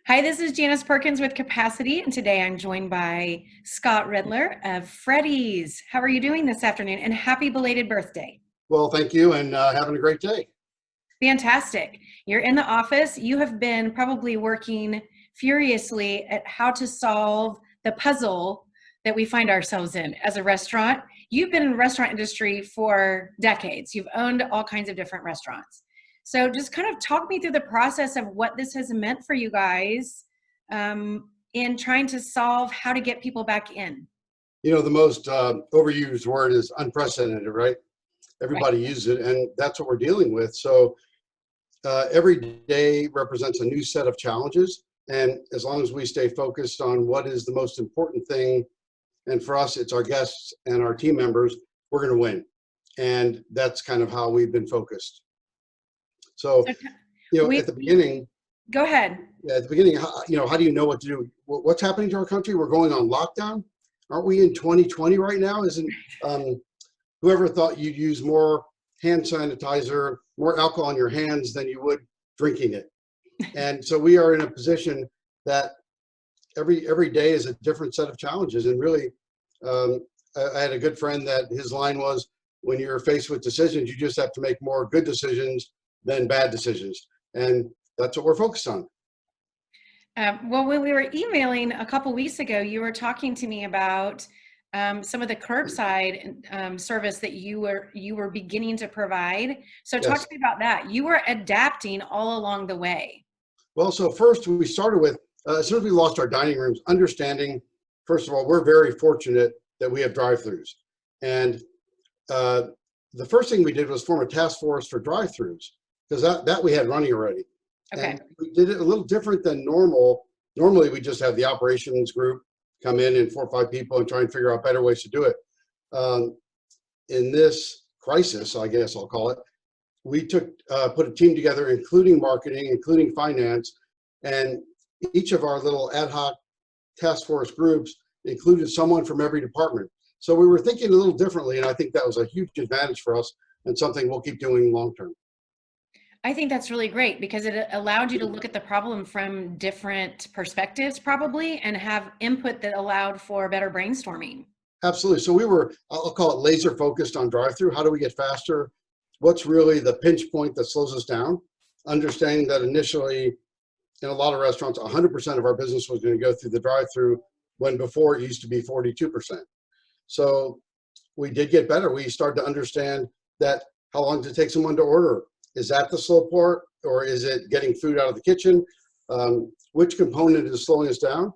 Hi, this is Janice Perkins with Capacity, and today I'm joined by Scott Redler of Freddy's. How are you doing this afternoon? And happy belated birthday. Well, thank you, and having a great day. Fantastic. You're in the office. You have been probably working furiously at how to solve the puzzle that we find ourselves in as a restaurant. You've been in the restaurant industry for decades. You've owned all kinds of different restaurants. So just kind of talk me through the process of what this has meant for you guys in trying to solve how to get people back in. You know, the most overused word is unprecedented, right? Right. Everybody uses it, and that's what we're dealing with. So every day represents a new set of challenges, and as long as we stay focused on what is the most important thing, and for us, it's our guests and our team members, we're going to win. And that's kind of how we've been focused. So, So at we the beginning, go ahead. yeah, at the beginning, how do you know what to do? What's happening to our country? We're going on lockdown. Aren't we in 2020 right now? Isn't whoever thought you'd use more hand sanitizer, more alcohol on your hands than you would drinking it? And so we are in a position that every day is a different set of challenges. And really, I had a good friend that his line was, when you're faced with decisions, you just have to make more good decisions than bad decisions. And that's what we're focused on. Well, when we were emailing a couple weeks ago, you were talking to me about some of the curbside service that you were beginning to provide. So talk Yes. to me about that. You were adapting all along the way. Well, so first we started with, as soon as we lost our dining rooms, understanding, first of all, we're very fortunate that we have drive-throughs. And the first thing we did was form a task force for drive-throughs, because that we had running already. Okay. And we did it a little different than normal. Normally, we just have the operations group come in and 4 or 5 people and try and figure out better ways to do it. In this crisis, I guess I'll call it, we put a team together, including marketing, including finance, and each of our little ad hoc task force groups included someone from every department. So we were thinking a little differently, and I think that was a huge advantage for us and something we'll keep doing long term. I think that's really great because it allowed you to look at the problem from different perspectives probably and have input that allowed for better brainstorming. Absolutely. So we were, I'll call it laser focused on drive-through. How do we get faster? What's really the pinch point that slows us down? Understanding that initially in a lot of restaurants, 100% of our business was going to go through the drive-through, when before it used to be 42%. So we did get better. We started to understand that how long does it take someone to order? Is that the slow part, or is it getting food out of the kitchen? Which component is slowing us down?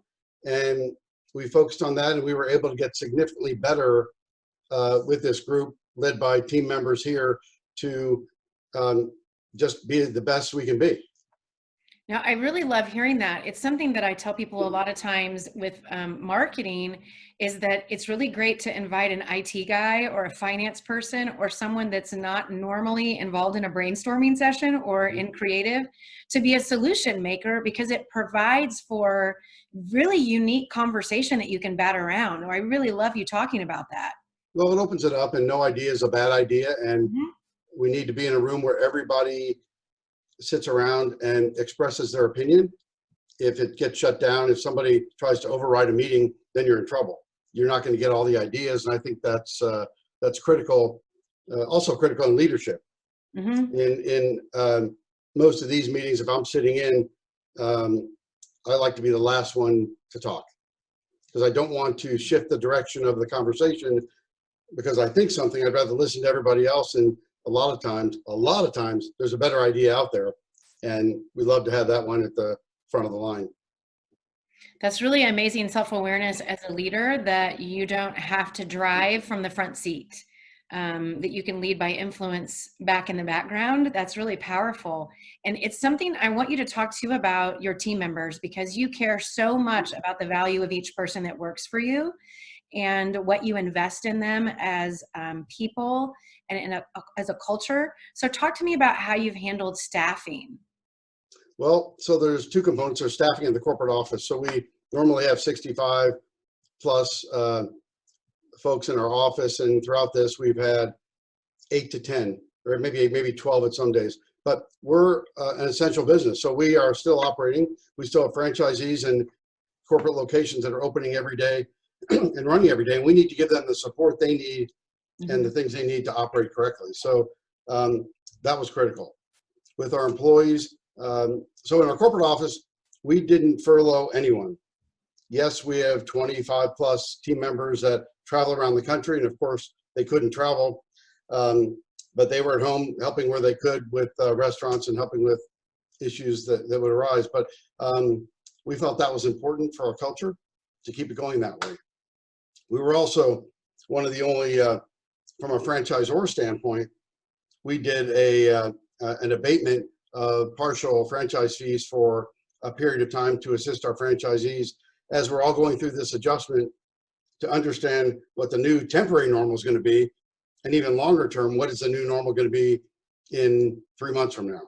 And we focused on that, and we were able to get significantly better with this group led by team members here to just be the best we can be. Now, I really love hearing that. It's something that I tell people a lot of times with marketing is that it's really great to invite an IT guy or a finance person or someone that's not normally involved in a brainstorming session or in creative to be a solution maker, because it provides for really unique conversation that you can bat around. I really love you talking about that. Well, it opens it up, and no idea is a bad idea. And we need to be in a room where everybody sits around and expresses their opinion. If it gets shut down, if somebody tries to override a meeting, then you're in trouble. You're not going to get all the ideas, and I think that's critical. Also critical in leadership. In most of these meetings, if I'm sitting in, I like to be the last one to talk, because I don't want to shift the direction of the conversation because I think something. I'd rather listen to everybody else, and a lot of times there's a better idea out there, and we love to have that one at the front of the line. That's really amazing self-awareness as a leader, that you don't have to drive from the front seat, that you can lead by influence back in the background. That's really powerful. And it's something I want you to talk to about your team members, because you care so much about the value of each person that works for you and what you invest in them as people and as a culture. So talk to me about how you've handled staffing. Well, so there's 2 components. There's staffing in the corporate office. So we normally have 65 plus folks in our office, and throughout this we've had 8 to 10, or maybe 12 at some days. but we're an essential business. So we are still operating. We still have franchisees and corporate locations that are opening every day and running every day. And we need to give them the support they need and the things they need to operate correctly. So that was critical. With our employees, so in our corporate office, we didn't furlough anyone. Yes, we have 25 plus team members that travel around the country, and of course they couldn't travel, but they were at home helping where they could with restaurants and helping with issues that would arise. But we felt that was important for our culture to keep it going that way. We were also one of the only, from a franchisor standpoint, we did an abatement of partial franchise fees for a period of time to assist our franchisees as we're all going through this adjustment to understand what the new temporary normal is going to be, and even longer term, what is the new normal going to be in 3 months from now.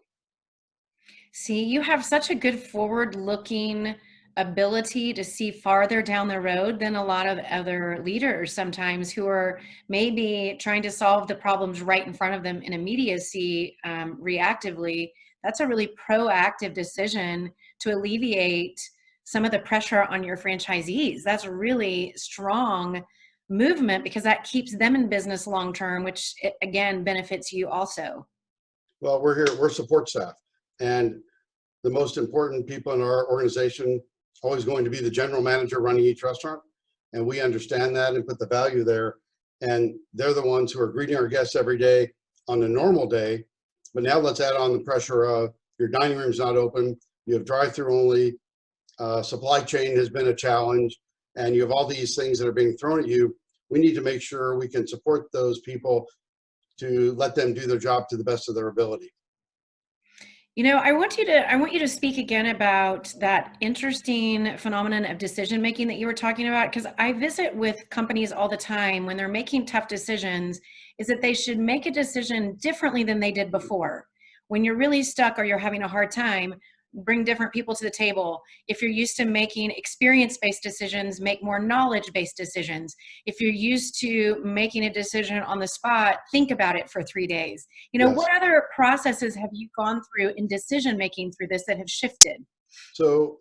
See, you have such a good forward-looking ability to see farther down the road than a lot of other leaders sometimes who are maybe trying to solve the problems right in front of them in immediacy, reactively. That's a really proactive decision to alleviate some of the pressure on your franchisees. That's a really strong movement because that keeps them in business long term, which again benefits you also. Well, we're here, we're support staff, and the most important people in our organization always going to be the general manager running each restaurant, and we understand that and put the value there. And they're the ones who are greeting our guests every day on a normal day. But now let's add on the pressure of your dining room's not open, you have drive-through only, supply chain has been a challenge, and you have all these things that are being thrown at you. We need to make sure we can support those people to let them do their job to the best of their ability. You know, I want you to speak again about that interesting phenomenon of decision making that you were talking about, because I visit with companies all the time when they're making tough decisions, is that they should make a decision differently than they did before. When you're really stuck or you're having a hard time, bring different people to the table. If you're used to making experience-based decisions, make more knowledge-based decisions. If you're used to making a decision on the spot, think about it for 3 days. You know, Yes. what other processes have you gone through in decision-making through this that have shifted? So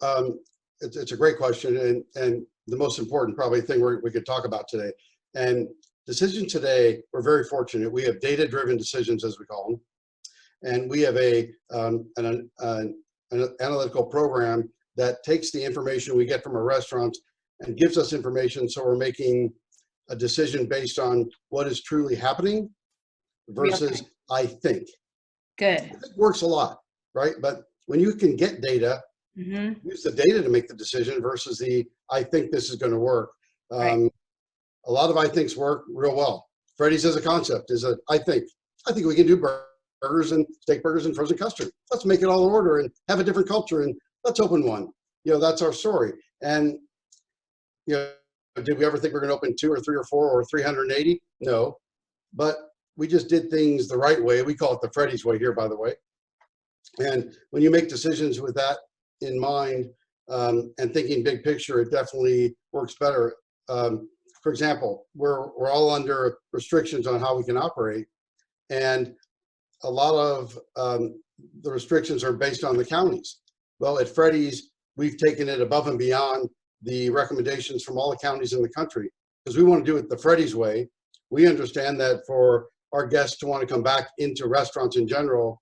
it's a great question, and the most important probably thing we could talk about today. And decision today, we're very fortunate. We have data-driven decisions, as we call them, and we have an analytical program that takes the information we get from our restaurants and gives us information, so we're making a decision based on what is truly happening versus I think. Good. I think works a lot, right? But when you can get data, use the data to make the decision versus the I think this is going to work. Right. A lot of I thinks work real well. Freddy's as a concept is a I think we can do burgers and steak burgers and frozen custard. Let's make it all order and have a different culture, and let's open one. You know, that's our story. And you know, did we ever think we're going to open 2 or 3 or 4 or 380? No, but we just did things the right way. We call it the Freddy's way here, by the way. And when you make decisions with that in mind and thinking big picture, it definitely works better. For example, we're all under restrictions on how we can operate, and a lot of the restrictions are based on the counties. Well, at Freddy's, we've taken it above and beyond the recommendations from all the counties in the country because we want to do it the Freddy's way. We understand that for our guests to want to come back into restaurants in general,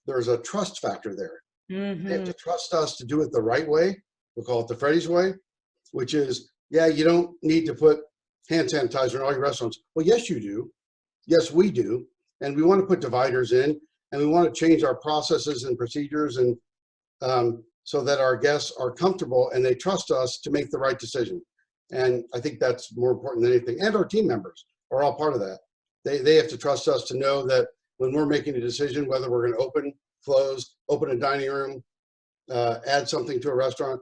there's a trust factor there. They have to trust us to do it the right way. We'll call it the Freddy's way, which is, yeah, you don't need to put hand sanitizer in all your restaurants. Well, yes, you do. Yes, we do. And we want to put dividers in, and we want to change our processes and procedures, and so that our guests are comfortable and they trust us to make the right decision. And I think that's more important than anything. And our team members are all part of that. They have to trust us to know that when we're making a decision, whether we're going to open, close, open a dining room, add something to a restaurant,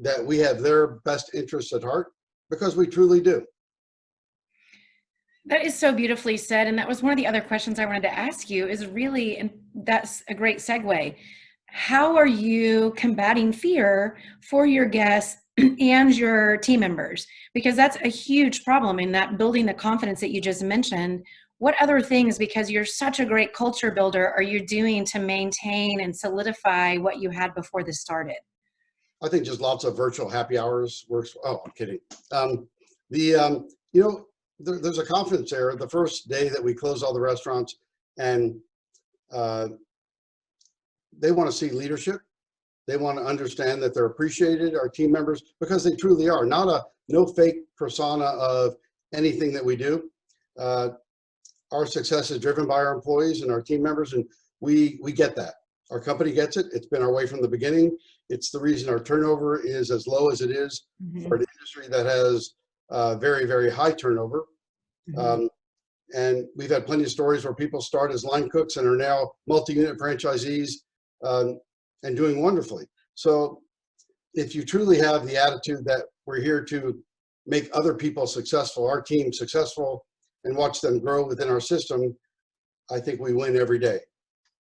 that we have their best interests at heart, because we truly do. That is so beautifully said. And that was one of the other questions I wanted to ask you is really, and that's a great segue. How are you combating fear for your guests and your team members? Because that's a huge problem in that building the confidence that you just mentioned. what other things, because you're such a great culture builder, are you doing to maintain and solidify what you had before this started? I think just lots of virtual happy hours works. Oh, I'm kidding. You know, there's a confidence there. The first day that we close all the restaurants, and uh, they want to see leadership. They want to understand that they're appreciated, our team members, because they truly are. Not a no fake persona of anything that we do. Uh, our success is driven by our employees and our team members, and we get that. Our company gets it. It's been our way from the beginning. It's the reason our turnover is as low as it is for an industry that has very, very high turnover. Um, and we've had plenty of stories where people start as line cooks and are now multi-unit franchisees, and doing wonderfully. So if you truly have the attitude that we're here to make other people successful, our team successful, and watch them grow within our system, I think we win every day.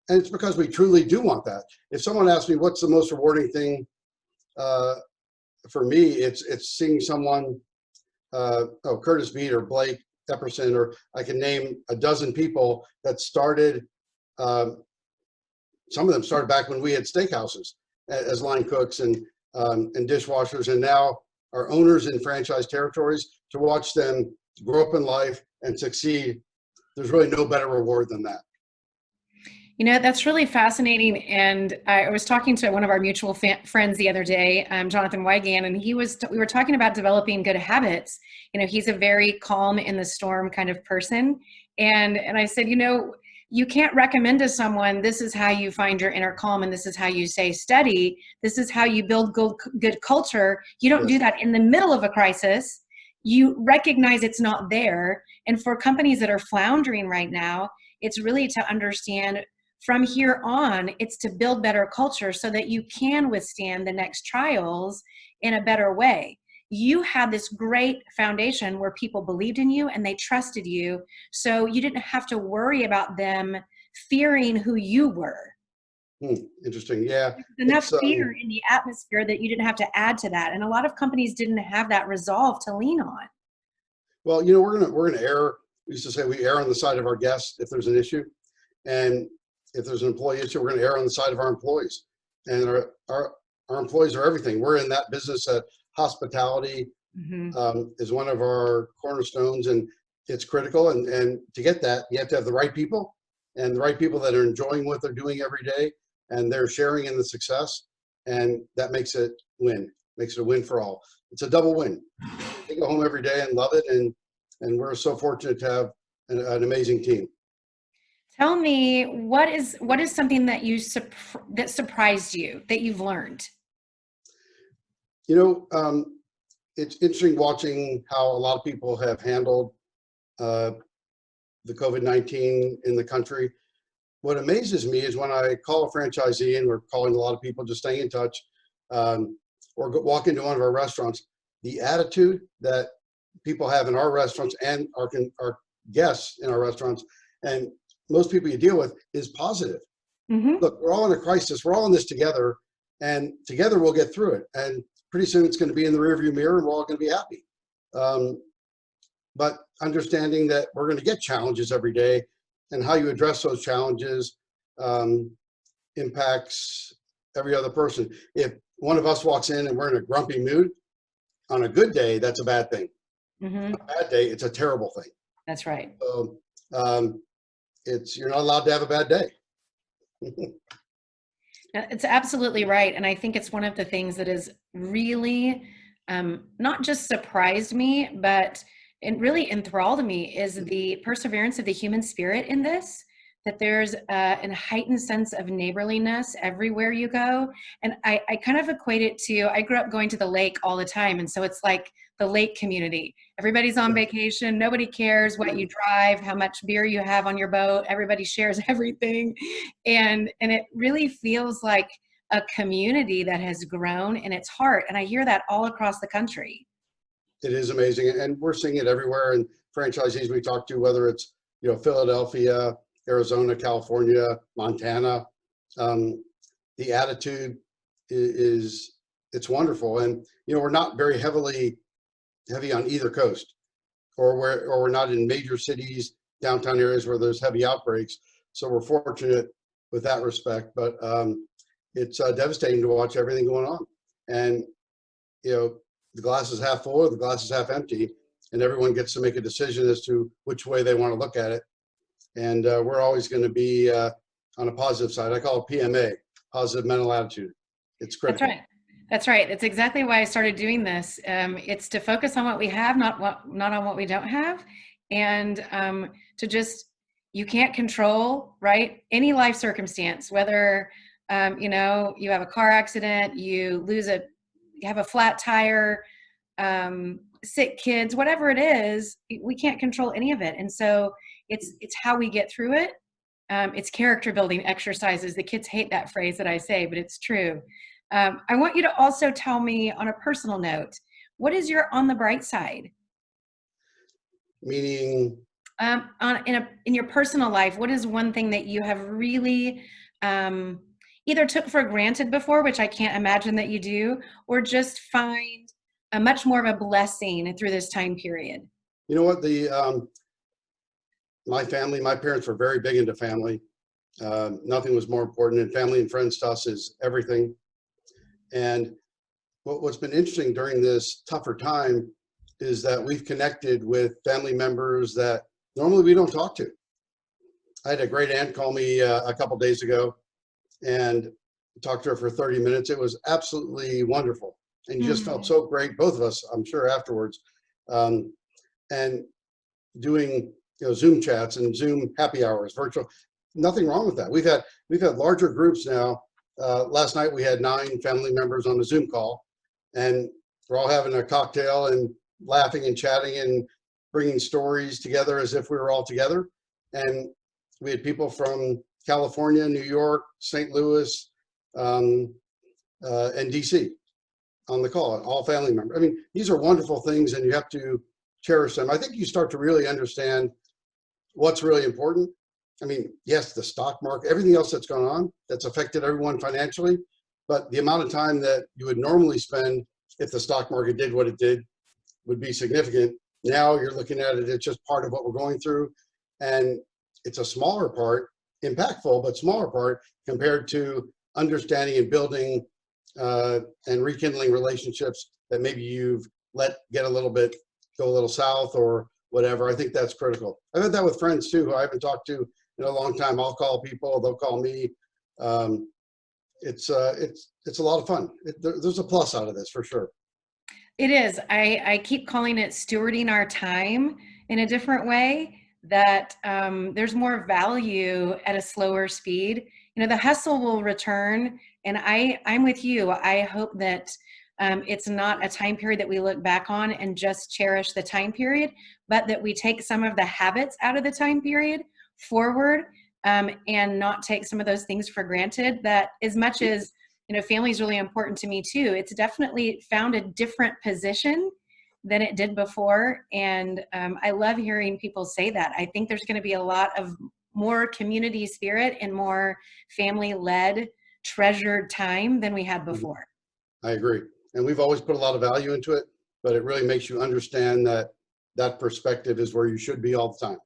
And it's because we truly do want that. If someone asks me what's the most rewarding thing, for me, it's seeing someone, Curtis Beat or Blake Epperson, or I can name a dozen people that started, some of them started back when we had steakhouses as line cooks and dishwashers, and now are owners in franchise territories. To watch them grow up in life and succeed, there's really no better reward than that. You know, that's really fascinating. And I was talking to one of our mutual friends the other day, Jonathan Wygand, and we were talking about developing good habits. You know, he's a very calm in the storm kind of person. And I said, you know, you can't recommend to someone, this is how you find your inner calm and this is how you stay steady. This is how you build good culture. You don't do that in the middle of a crisis. You recognize it's not there. And for companies that are floundering right now, it's really to understand from here on, it's to build better culture so that you can withstand the next trials in a better way. You had this great foundation where people believed in you and they trusted you, so you didn't have to worry about them fearing who you were. Interesting. Yeah. There's enough fear in the atmosphere that you didn't have to add to that. And a lot of companies didn't have that resolve to lean on. Well, you know, we're gonna err. We used to say we err on the side of our guests if there's an issue. And if there's an employee issue, we're going to err on the side of our employees. And our employees are everything. We're in that business. Hospitality is one of our cornerstones, and it's critical. And to get that, you have to have the right people, and the right people that are enjoying what they're doing every day, and they're sharing in the success. And that makes it a win for all. It's a double win. They go home every day and love it. And we're so fortunate to have an amazing team. Tell me, what is something that that surprised you, that you've learned? You know, it's interesting watching how a lot of people have handled the COVID-19 in the country. What amazes me is when I call a franchisee, and we're calling a lot of people, just staying in touch, or walk into one of our restaurants, the attitude that people have in our restaurants and our guests in our restaurants, and most people you deal with, is positive. Look, we're all in a crisis. We're all in this together, and together we'll get through it. And pretty soon it's going to be in the rearview mirror, and we're all going to be happy. But understanding that we're going to get challenges every day, and how you address those challenges impacts every other person. If one of us walks in and we're in a grumpy mood, on a good day, that's a bad thing. On a bad day, it's a terrible thing. That's right. So, you're not allowed to have a bad day. It's absolutely right. And I think it's one of the things that has really not just surprised me, but it really enthralled me, is the perseverance of the human spirit in this, that there's a heightened sense of neighborliness everywhere you go. And I kind of equate it to, I grew up going to the lake all the time. And so it's like the lake community. Everybody's on vacation. Nobody cares what you drive, how much beer you have on your boat. Everybody shares everything. And it really feels like a community that has grown in its heart. And I hear that all across the country. It is amazing. And we're seeing it everywhere. And franchisees we talk to, whether it's, you know, Philadelphia, Arizona, California, Montana, the attitude it's wonderful. And, you know, we're not very heavy on either coast, or we're not in major cities downtown areas where there's heavy outbreaks. So we're fortunate with that respect, but it's devastating to watch everything going on. And, you know, the glass is half full or the glass is half empty, and everyone gets to make a decision as to which way they want to look at it. And we're always going to be on a positive side. I call it PMA, positive mental attitude. It's critical. That's right. That's right. That's exactly why I started doing this. It's to focus on what we have, not on what we don't have, and to just, you can't control, right, any life circumstance, whether you know, you have a car accident, you have a flat tire, sick kids, whatever it is, we can't control any of it. And so it's how we get through it. It's character building exercises. The kids hate that phrase that I say, but it's true. I want you to also tell me on a personal note, what is your on the bright side? Meaning? In your personal life, what is one thing that you have really either took for granted before, which I can't imagine that you do, or just find a much more of a blessing through this time period? You know what, my family, my parents were very big into family. Nothing was more important, and family and friends to us is everything. And what's been interesting during this tougher time is that we've connected with family members that normally we don't talk to. I had a great aunt call me a couple days ago and talked to her for 30 minutes. It was absolutely wonderful. And you just felt so great, both of us, I'm sure, afterwards. And doing, you know, Zoom chats and Zoom happy hours, virtual, nothing wrong with that. We've had larger groups now. Last night we had 9 family members on a Zoom call, and we're all having a cocktail and laughing and chatting and bringing stories together as if we were all together. And we had people from California, New York, St. Louis, and DC on the call, all family members. I mean, these are wonderful things, and you have to cherish them. I think you start to really understand what's really important. I mean, yes, the stock market, everything else that's gone on, that's affected everyone financially, but the amount of time that you would normally spend if the stock market did what it did would be significant. Now you're looking at it, it's just part of what we're going through. And it's a smaller part, impactful, but smaller part compared to understanding and building and rekindling relationships that maybe you've let get a little bit, go a little south or whatever. I think that's critical. I've had that with friends too, who I haven't talked to in a long time. I'll call people, they'll call me. It's a lot of fun. There's a plus out of this for sure. It is. I keep calling it stewarding our time in a different way, that there's more value at a slower speed. You know, the hustle will return, and I'm with you. I hope that it's not a time period that we look back on and just cherish the time period, but that we take some of the habits out of the time period forward, and not take some of those things for granted. That as much as, you know, family is really important to me too, it's definitely found a different position than it did before. And I love hearing people say that. I think there's going to be a lot of more community spirit and more family-led, treasured time than we had before. I agree. And we've always put a lot of value into it, but it really makes you understand that that perspective is where you should be all the time.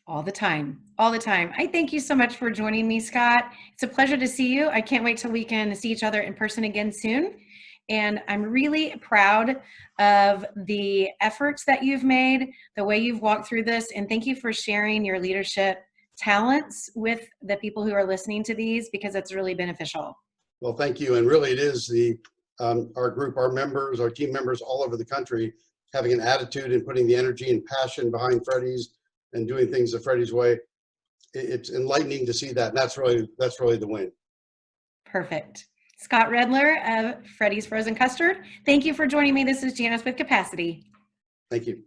All the time, all the time. I thank you so much for joining me, Scott. It's a pleasure to see you. I can't wait till we can see each other in person again soon. And I'm really proud of the efforts that you've made, the way you've walked through this. And thank you for sharing your leadership talents with the people who are listening to these, because it's really beneficial. Well, thank you. And really it is our group, our members, our team members all over the country having an attitude and putting the energy and passion behind Freddy's and doing things the Freddy's way. It's enlightening to see that. And that's really the win. Perfect. Scott Redler of Freddy's Frozen Custard. Thank you for joining me. This is Janice with Capacity. Thank you.